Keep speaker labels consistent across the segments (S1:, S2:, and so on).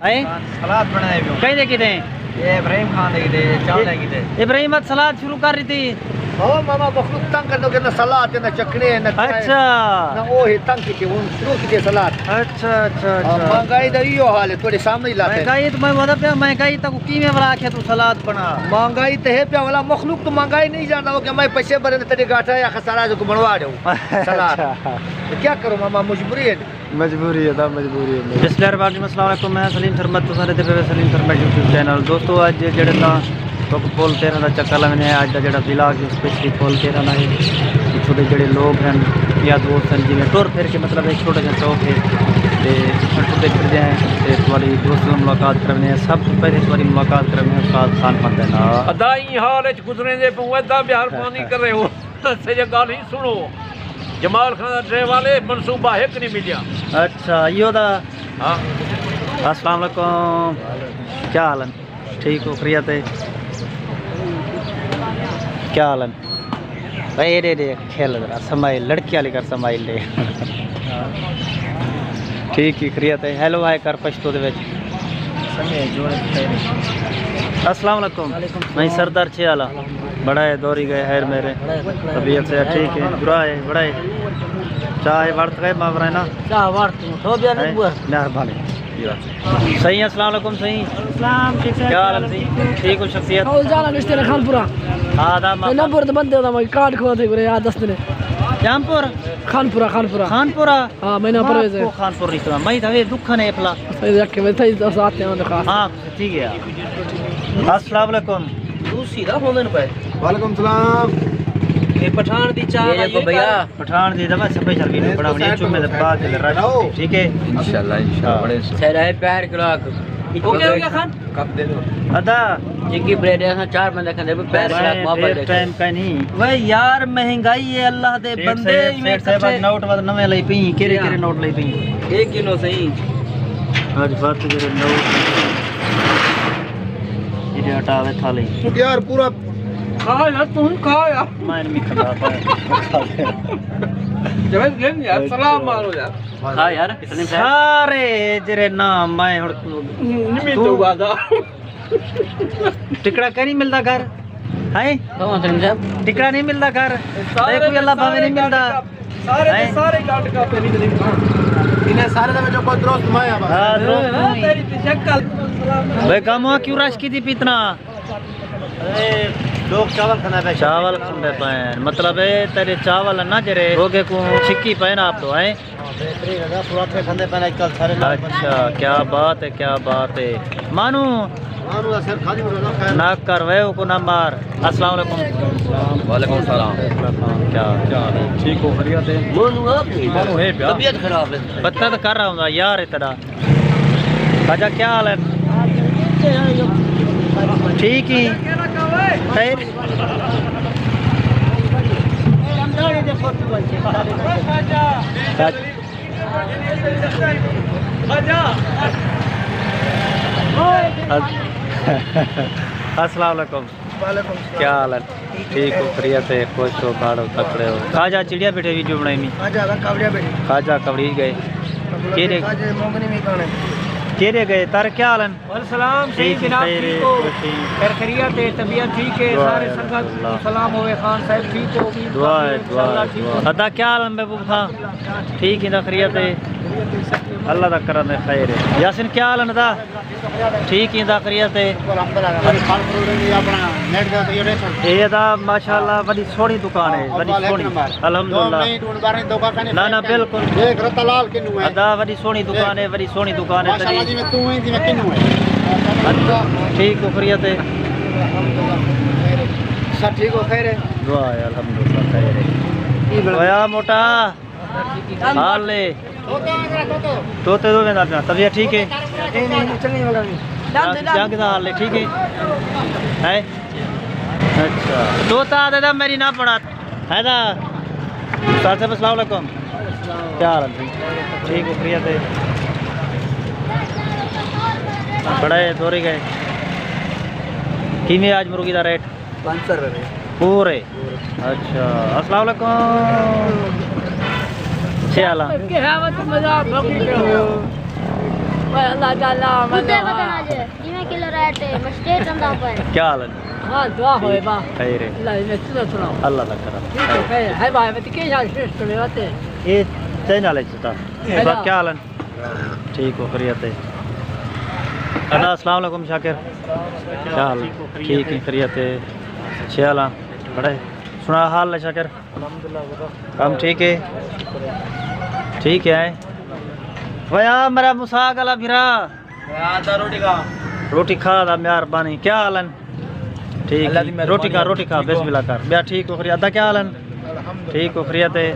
S1: है
S2: सलाद बनाए भी
S1: कहीं देखी थे
S2: ये इब्राहिम खान देखी थे चावल देखी थे
S1: इब्राहिम सलाद शुरू कर रही थी
S2: ओ मामा मखलूक तंग कर दोगे ना सलाद ना चकने ना
S1: अच्छा
S2: ना वो ही तंग की थी वो शुरू की थी सलाद
S1: अच्छा अच्छा अच्छा
S2: महंगाई तो यो हाल है थोड़े सामने ही लाते
S1: महंगाई तो मैं बता पे महंगाई तक की में बड़ा के तू सलाद बना
S2: महंगाई तो है पे वाला मखलूक तो महंगाई नहीं जानता हो कि मैं पैसे भरे तेरे गाठा या खसारा जो बनवा दूं सलाद तो क्या करूं मामा मजबूरी है
S1: मजबूरी है बिस्मिल्लाहिर्रहमानिर्रहीम अस्सलाम वालेकुम मैं सलीम शर्मा तो सारे पे सलीम शर्मा यूट्यूब चैनल दोस्तों आज जेड़े ता तो पुल 13 का चक्कर लगने आज का जेड़ा विलाग स्पेशली पुल 13 ना है छोटे जेड़े लोग हैं या दोस्त हैं जिन्हें टुर फिर के मतलब एक छोटा सा चौक है छोटे फिर जाए तो तुम्हारी दोस्त से मुलाकात करने सब पहले तुम्हारी मुलाकात करने उस्ताद खान पंत ना
S3: अदाई हाल गुजरे जे पे बिहार पानी कर रहे हो से गाल ही सुनो जमाल खान ड्रे वाले मनसूबा एक नहीं मिलिया
S1: अच्छा यो दा
S3: हाँ
S1: अस्सलाम वालेकुम क्या हाल है ठीक हो खैरियत है क्या हाल है भाई रे खेल जरा समाइल लड़की वाली कर समाइल ले ठीक ही खैरियत है हेलो हाय कर पछतो दे विच अस्सलाम वालेकुम मैं सरदार छे आला बड़ा है दौरी गए हैर मेरे तबीयत से ठीक है बुरा है बड़ा है चाय वर्त गए मावरा ना
S2: चाह वर्त तो बिया नहीं बुआ
S1: मेहरबानी सही है अस्सलाम वालेकुम सही
S2: सलाम ठीक है
S1: क्या हाल है सही ठीक हो शख्सियत
S2: कौन जाना रिश्ते ने खानपुरा
S1: आदा
S2: नंबर तो बंदे होता मैं कार्ड खो थे गुरे याद 10 दिन
S1: जामपुर
S2: खानपुरा
S1: खानपुरा
S2: हां मैंने परवेज है
S1: खानपुर रिश्ता मैं तवे दुख ने पला
S2: सही रख में थे दस आते हैं खास
S1: हां ठीक है अस्सलाम वालेकुम
S2: दूसरी दा होंदे न पे
S4: वालेकुम सलाम
S2: ये पठान दी चाह
S1: ये देखो भैया पठान दी दवा सब चल गई बड़ा बढ़िया चुमे दे बाद चल रहा ठीक है
S3: इंशाल्लाह बड़े
S2: सह रहे पैर क्लॉक हो गया खान
S4: कब दे दो
S1: अदा
S2: जिंकी ब्रेड है 4 बंदे खाने पे पैर क्लॉक वापस
S1: टाइम का नहीं वे यार महंगाई है अल्लाह दे बंदे में से नोट वद नवे लई पई केरे नोट लई पई
S2: 1 किलो सही
S1: आज बात जरे नोट ये हटावे थाली
S4: यार पूरा
S2: खा यार तुम खा यार
S1: मैं नहीं खाता
S2: जब गेम यार सलाम मारो यार
S1: हां यार सारे जरे नाम मैं
S2: निमित हुआ था
S1: टिकड़ा का नहीं मिलता घर है
S2: कौन सलीम साहब
S1: टिकड़ा नहीं मिलता घर कोई अल्लाह भावे नहीं मिलता
S2: सारे काट का पे नहीं
S4: इन्हें सारे दे जो कोई दोस्त मैं अब
S1: हां दोस्त
S2: तेरी शक्ल
S1: भाई काम क्यों रश की थी इतना
S4: अरे लोग चावल खाना पे
S1: चावल खाने पे मतलब है तेरे चावल ना जरे रोगे को छिक्की पे ना आप तो है
S4: बेहतरीन है पराठे खाने पे आजकल सारे लोग
S1: अच्छा क्या बात है मानू
S4: मानो सर खाली हो ना खैर
S1: ना कर वे को ना मार अस्सलाम वालेकुम
S3: वालेकुम सलाम
S1: क्या हाल है ठीक हो खैरियत है
S2: मोनू अपनी
S1: मानू है प्यार
S2: तबीयत खराब है
S1: बत्ता तो कर रहा हूँ यार इतना खाजा क्या हाल है ठीक ही खैर अस्सलाम वालेकुम क्या हाल है ठीक हो खैरियत है खुश हो बाड़ो तकड़े हो खाजा चिड़िया बैठे वीडियो बनाई मी खाजा कवड़ी गए केरे केरे गए तार क्या हाल है
S2: सलाम सही जनाब ठीक हो खैर खैरियत है तबीयत ठीक है सारे संगत को सलाम होवे खान साहब ठीक हो
S1: दुआ है अदा क्या हाल है महबूब खान ठीक है खैरियत है अल्लाह दा करम है खैर है यासिन क्या हाल है दा ठीक है दा खैरियत है ये दा माशाल्लाह बड़ी सोहनी दुकान है बड़ी सोहनी अल्हम्दुलिल्लाह ना ना बिल्कुल
S4: देख रतलाल किनु है
S1: अदा बड़ी सोहनी दुकान है बड़ी सोहनी दुकान है
S4: माशाल्लाह जी में तू है जी में किनु है
S1: ठीक हो खैरियत है
S4: सब ठीक हो खैर है
S1: दुआ है अल्हम्दुलिल्लाह खैर है ओया मोटा हाल ले तोते दो में तबीयत ठीक है क्या क्या हाल है ठीक है अच्छा तोता दादा मेरी ना पड़ा है दा साहब अस्सलाम वालेकुम क्या हाल है ठीक हो खैरियत है बड़े दौरे गए किमें आज मुर्गी का रेट
S2: 500 रुपए
S1: पूरे अच्छा अस्सलाम वालेकुम छे आला
S3: अल्लाह ताला
S5: कुत्ते बताना जे जिਵੇਂ किलो रेट है मस्टेट अंदा पर
S1: क्या हाल है
S3: हां दुआ होए बा
S1: खैर है
S3: अल्लाह ने तुझे सुनाओ
S1: अल्लाह का करम
S3: है भाई मैं के यार शेष कर लेते
S1: ये चैनल है चता क्या हाल है ठीक हो खैरियत है अस्सलाम वालेकुम शाकिर क्या हाल है ठीक है खैरियत है चला बड़े सुना हाल है शाकिर अल्हम्दुलिल्लाह हम ठीक है भैया मेरा मुसाक अला फिरा रोटी खा दा मेहरबानी क्या हाल है ठीक रोटी खा बिस्मिल्लाह कर बिया ठीक हो खैरियत क्या हाल है ठीक हो खैरियत है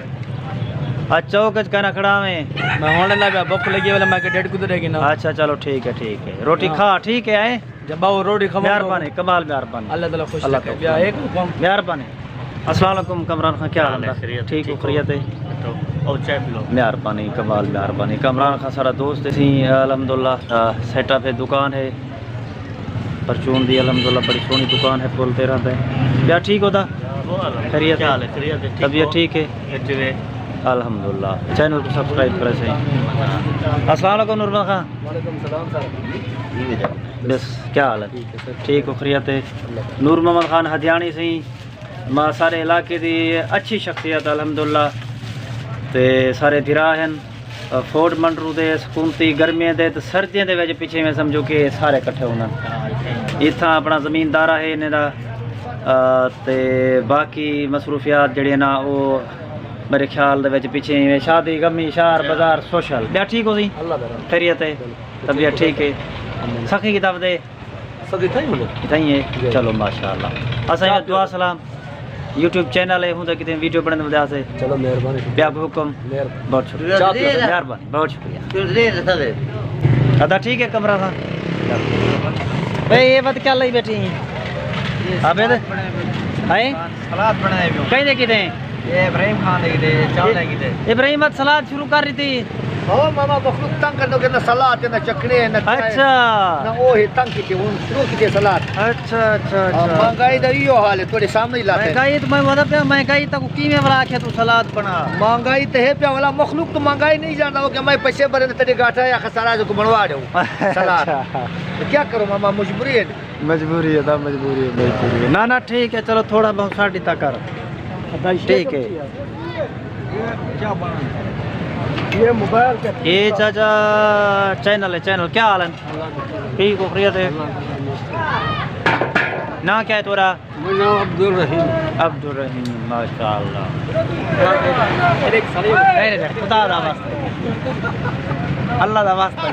S1: आज चौक कहना खड़ा में
S4: मैं होने लगा भूख लगी वाला मैं के डेढ़ कुछ रहेगी ना।
S1: अच्छा चलो ठीक है रोटी खा ठीक है आए
S4: जब बाबू रोटी खा
S1: मेहरबानी कमाल मेहरबानी
S4: अल्लाह ताला खुश
S1: अल्लाह
S4: रखे बिया एक हुक्म
S1: मेहरबानी अस्सलाम वालेकुम कमरान खान क्या हाल है ठीक हो खैरियत है
S4: और चाय पी लो
S1: मेहरबानी कमाल मेहरबानी कमरान खान सारा दोस्त सी अल्हम्दुलिल्लाह सेटअप है दुकान है परचून दी अल्हम्दुलिल्लाह बड़ी सोहनी दुकान है पुल 13 पे क्या ठीक होता खैरियत
S4: क्या हाल है खैरियत है
S1: तबीयत ठीक है अल्हम्दुलिल्लाह चैनल को सब्सक्राइब करे सही अस्सलाम वालेकुम नूरमल खान
S2: वालेकुम सलाम सर
S1: बस क्या हाल है ठीक हो खैरियत है नूर मोहम्मद खान हदियाणी सी मां सारे इलाके दी अच्छी शख्सियत अल्हम्दुलिल्लाह ते सारे धिरा हैं फोर्ड मंडरू दे सकूनती गर्मियों दे ते सर्दियों दे विच पिछे में समझो कि सारे इकट्ठे होना इत्थां अपना जमीनदारा है इन्हें दा ते बाकी मसरूफियात जड़े ना वो मेरे ख्याल दे विच पिछे शादी गमी शहर बाजार सोशल बिया ठीक हो सी खैरियत है तबीयत ठीक है सखी किताब दे
S2: सदी थई बोले
S1: थई है चलो माशाअल्लाह असा दुआ सलाम YouTube चैनल है हूं तो किते वीडियो बनने वजह से
S2: चलो मेहरबानी
S1: बिया हुक्म बहुत शुक्रिया मेहरबानी बहुत शुक्रिया अदा ठीक है कमरा था भाई ये बात क्या लई बैठी अबे है
S4: सलाद बनाए भी
S1: कहीं दे किते
S4: ये इब्राहिम खान दे चावल दे
S1: इब्राहिम सलाद शुरू कर रही थी
S2: ओ मामा मखलूक तंग कर दोगे ना सलाद ना चकने ना
S1: अच्छा
S2: ना वो ही तंग की वो शुरू की सलाद
S1: अच्छा अच्छा
S2: महंगाई दा यो हाल है तोरे सामने ही लाते
S1: महंगाई तो मैं बता पे महंगाई तक कीमे वाला आखे तू सलाद बना
S2: महंगाई तो है पे वाला मखलूक तो महंगाई नहीं जानता हो कि मैं पैसे भरे तेरे गाठा या खसारा जो को बनवा दूं सलाद तो क्या करूं मामा मजबूरी है
S1: मजबूरी है ना ना ठीक है चलो थोड़ा बहुत साड़ी तक कर ठीक है
S2: क्या बना ये मोबाइल के
S1: ये चाचा चैनल है चैनल क्या हाल है ठीक हो खैरियत है ना क्या है तोरा
S2: अब्दुल
S1: रहीम माशाअल्लाह खुदा दा वास्ता अल्लाह दा वास्ता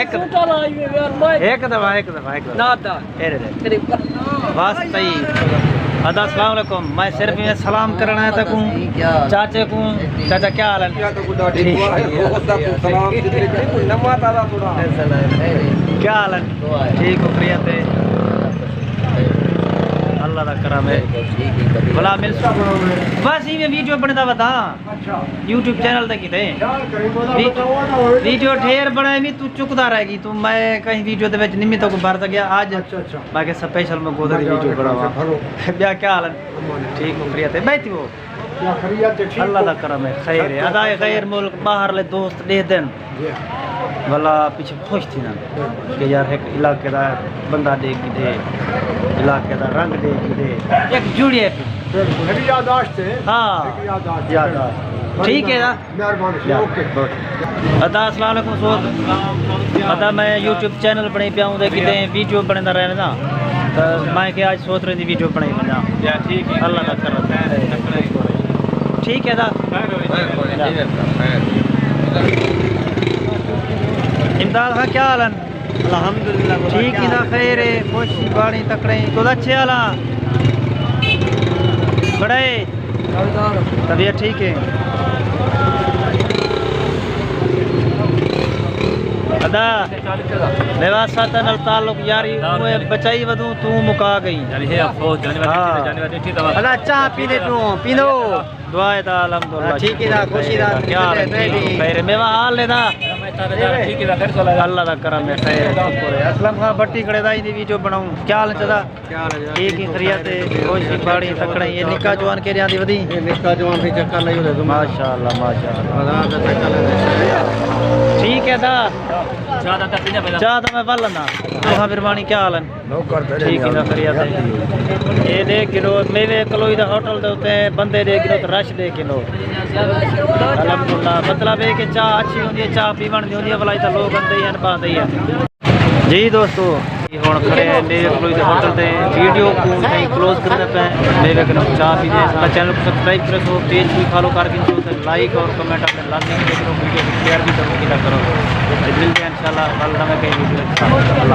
S1: एक दफा
S3: ना दा
S1: तेरे वास्ता ही अदा अस्सलाम वालेकुम मैं सिर्फ ये सलाम करना है तक चाचे को चाचा क्या हाल है क्या हाल है ठीक हो खैरियत है अल्लाह दा करम है भला मिल बस ये वीडियो बनदा बता YouTube चैनल तक किते वीडियो ढेर बनाए भी तू चुकदा रहेगी तू मैं कहीं वीडियो दे विच निमित को भर गया आज मैं के स्पेशल में गोदर वीडियो बनावा क्या क्या हाल है ठीक हो खैरियत है बैठी वो अल्लाह दा करम है खैर है अदा खैर मुल्क बाहर ले दोस्त दे देन वाला पीछे खुश थी ना कि यार एक इलाके दा बंदा देख दे इलाके दा रंग देख दे एक जुड़िए
S2: यादाश्त है
S1: हाँ यादाश्त ठीक है ना
S2: मेहरबानी ओके
S1: अदा अस्सलाम वालेकुम सोच अदा मैं YouTube चैनल बने पिया हूं कि वीडियो बनदा रहना ना तो मैं के आज सोच रही थी वीडियो बनाई बना
S4: ठीक है
S1: अल्लाह का करम ठीक है दा इमदाद खां क्या हाल है
S4: अल्हम्दुलिल्लाह
S1: ठीक ही ना खैर है खुश बाणी तकड़े को अच्छे हाल बड़े तबीयत ठीक है अदा मेरा साथ नाल ताल्लुक यारी ओए बचाई वदू तू मुका गई
S4: यानी है अफसोस जाने वाली ठीक दवा
S1: अदा चाह पीने तू पीनो दुआ है दा अल्हम्दुलिल्लाह
S4: ठीक है ना खुशी दा
S1: क्या खैर मेवा हाल है दा अल्लाह दा करम है खैर असलम खां भट्टी खड़े दा इंदी वीडियो बनाऊं क्या हाल चदा ठीक ही खरियत है कोशिश बाड़ी तकड़े ये निका जवान के रियां दी वदी
S4: निका जवान भी चक्कर नहीं होते तुम
S1: माशाल्लाह ठीक है दा चाह तो मैं पल ना तुहां बिरबानी क्या हाल है ठीक है खरियत है ये 1 किलो मेवे कलोई दा होटल दे उते बंदे 1 किलो तो रश 1 किलो अल्हम्दुलिल्लाह मतलब है कि चाह अच्छी होंदी है चाह पीवन दी होंदी है भलाई तो लोग आंदे ही पाते ही है जी दोस्तों हुण खड़े मेवे कलोई दे होटल ते वीडियो को नहीं क्लोज करने पे मेवे कलो चाह पी दे चैनल को सब्सक्राइब करो पेज भी फॉलो करके लाइक और कमेंट अपने लाजमी करो वीडियो को शेयर भी करो मिलते हैं इंशाल्लाह कल नए कहीं वीडियो के साथ।